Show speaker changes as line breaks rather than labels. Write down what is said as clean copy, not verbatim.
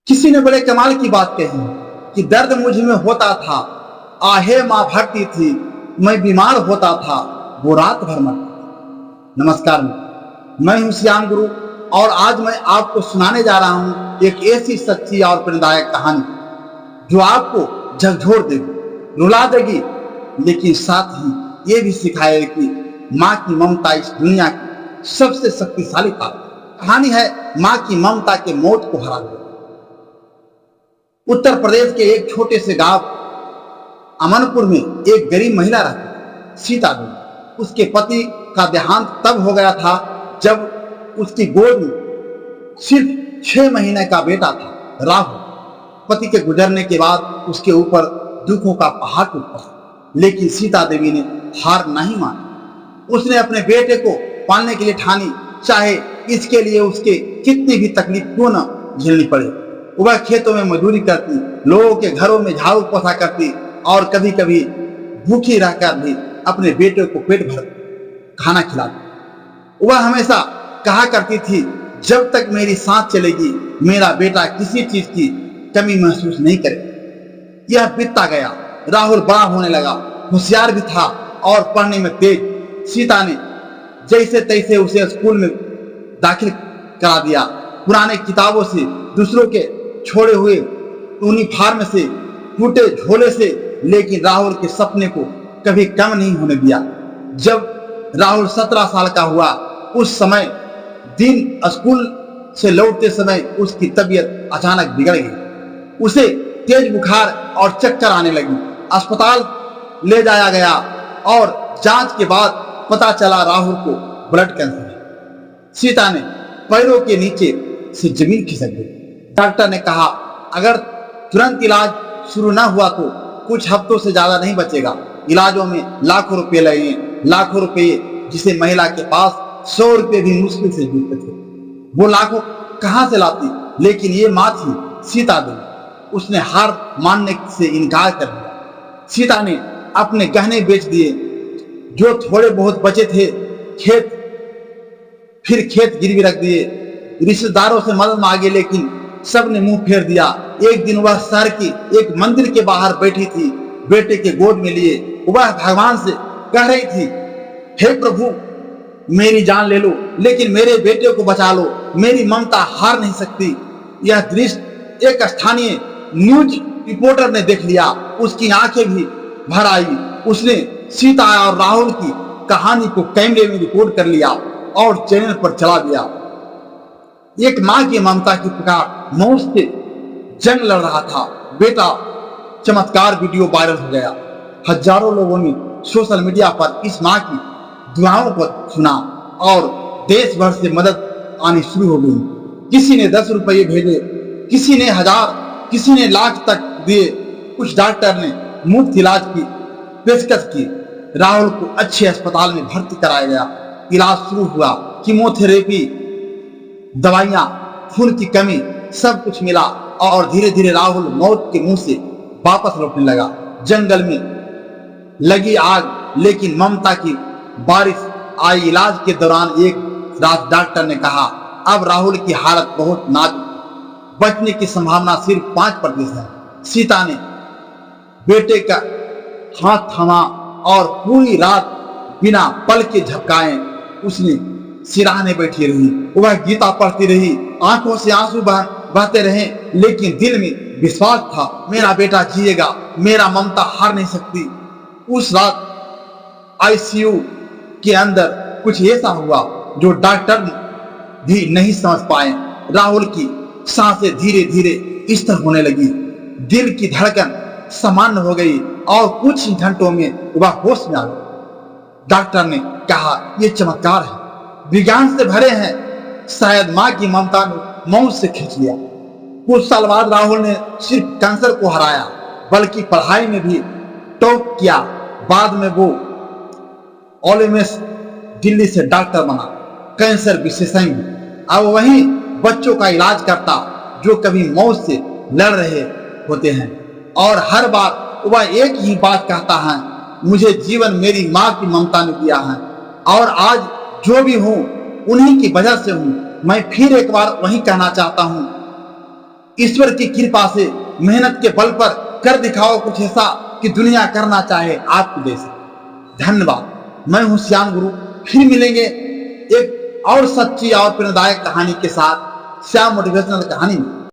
किसी ने बड़े कमाल की बात कही कि दर्द मुझ में होता था, आहे माँ भरती थी, मैं बीमार होता था, वो रात भर मरती। नमस्कार, मैं हूं श्याम गुरु और आज मैं आपको सुनाने जा रहा हूं एक ऐसी सच्ची और प्रेरणादायक कहानी जो आपको झकझोर देगी, रुला देगी, लेकिन साथ ही ये भी सिखाएगी कि माँ की ममता इस दुनिया की सबसे शक्तिशाली ताकत। कहानी है माँ की ममता के मौत को हरा देगी। उत्तर प्रदेश के एक छोटे से गांव अमनपुर में एक गरीब महिला रहती, सीता देवी। उसके पति का देहांत तब हो गया था जब उसकी गोद में सिर्फ 6 महीने का बेटा था, राहुल। पति के गुजरने के बाद उसके ऊपर दुखों का पहाड़ टूट पड़ा, लेकिन सीता देवी ने हार नहीं मानी। उसने अपने बेटे को पालने के लिए ठानी, चाहे इसके लिए उसके कितनी भी तकलीफ क्यों न झेलनी पड़े। वह खेतों में मजदूरी करती, लोगों के घरों में झाड़ू पोछा करती और कभी कभी भूखी रहकर भी अपने बेटे को पेट भर खाना खिलाती। वह हमेशा कहा करती थी, जब तक मेरी सांस चलेगी मेरा बेटा किसी चीज की कमी महसूस नहीं करे। यह बीतता गया। राहुल बड़ा होने लगा, होशियार भी था और पढ़ने में तेज। सीता ने जैसे तैसे उसे स्कूल में दाखिल करा दिया। पुराने किताबों से, दूसरों के छोड़े हुए यूनिफॉर्म से, टूटे झोले से, लेकिन राहुल के सपने को कभी कम नहीं होने दिया। जब राहुल 17 साल का हुआ, उस समय दिन स्कूल से लौटते समय उसकी तबीयत अचानक बिगड़ गई। उसे तेज बुखार और चक्कर आने लगी। अस्पताल ले जाया गया और जांच के बाद पता चला राहुल को ब्लड कैंसर है। सीता ने पैरों के नीचे से जमीन खिसक गई। डॉक्टर ने कहा, अगर तुरंत इलाज शुरू न हुआ तो कुछ हफ्तों से ज्यादा नहीं बचेगा। इलाजों में लाखों रुपए लगे, लाखों रुपए जिसे महिला के पास 100 रुपए भी मुश्किल से जुटते थे। वो लाखों कहां से लाती? लेकिन ये माँ थी सीता देवी। उसने हार मानने से इनकार कर दिया। सीता ने अपने गहने बेच दिए, जो थोड़े बहुत बचे थे, खेत गिरवी रख दिए, रिश्तेदारों से मदद मांगी, लेकिन सब ने मुंह फेर दिया। एक दिन वह शहर की एक मंदिर के बाहर बैठी थी, बेटे के गोद में लिए। वह भगवान से कह रही थी, हे प्रभु, मेरी जान ले लो, लेकिन मेरे बेटे को बचा लो। मेरी ममता हार नहीं सकती। यह दृश्य एक स्थानीय न्यूज रिपोर्टर ने देख लिया। उसकी आंखें भी भर आई। उसने सीता और राहुल की कहानी को कैमरे में रिकॉर्ड कर लिया और चैनल पर चला दिया। एक माँ की ममता की पुकार मौत से जंग लड़ रहा था। बेटा चमत्कार वीडियो वायरल हो गया। हजारों लोगों ने सोशल मीडिया पर इस माँ की दुआओं को सुना और देश भर से मदद आनी शुरू हो गई। किसी ने 10 रुपये भेजे, किसी ने 1000, किसी ने लाख तक दिए। कुछ डॉक्टर ने मुफ्त इलाज की पेशकश की। राहुल को अच्छे अस्पताल में भर्ती कराया गया। इलाज शुरू हुआ। कीमोथेरेपी, दवाइयां, खून की कमी, सब कुछ मिला और धीरे धीरे राहुल मौत के मुंह से वापस लौटने लगा। जंगल में लगी आग, लेकिन ममता की बारिश आई। इलाज के दौरान एक रात डॉक्टर ने कहा, अब राहुल की हालत बहुत नाजुक, बचने की संभावना सिर्फ 5% है। सीता ने बेटे का हाथ थामा और पूरी रात बिना पल के झपकाए उसने सिराहने बैठी रही। वह गीता पढ़ती रही, आंखों से आंसू बहते रहे, लेकिन दिल में विश्वास था, मेरा बेटा जिएगा, मेरा ममता हार नहीं सकती। उस रात आईसीयू के अंदर कुछ ऐसा हुआ जो डॉक्टर भी नहीं समझ पाए। राहुल की सांसें धीरे धीरे स्थिर होने लगी, दिल की धड़कन सामान्य हो गई और कुछ ही घंटों में वह होश में आ गया। डॉक्टर ने कहा, यह चमत्कार है, विज्ञान से भरे हैं, शायद माँ की ममता ने मौत से खींच लिया। कुछ साल बाद राहुल ने सिर्फ कैंसर को हराया, बल्कि पढ़ाई में भी टॉप किया। बाद में वो ओलेमेस दिल्ली से डॉक्टर बना, कैंसर विशेषज्ञ। अब वही बच्चों का इलाज करता जो कभी मौत से लड़ रहे होते हैं, और हर बार वह एक ही बात कहता है, मुझे जीवन मेरी माँ की ममता ने दिया है और आज जो भी हूँ उन्हीं की वजह से हूँ। मैं फिर एक बार वही कहना चाहता हूँ, ईश्वर की कृपा से मेहनत के बल पर कर दिखाओ कुछ ऐसा कि दुनिया करना चाहे आपके जैसा। धन्यवाद। मैं हूं श्याम गुरु। फिर मिलेंगे एक और सच्ची और प्रेरणादायक कहानी के साथ श्याम मोटिवेशनल कहानी में।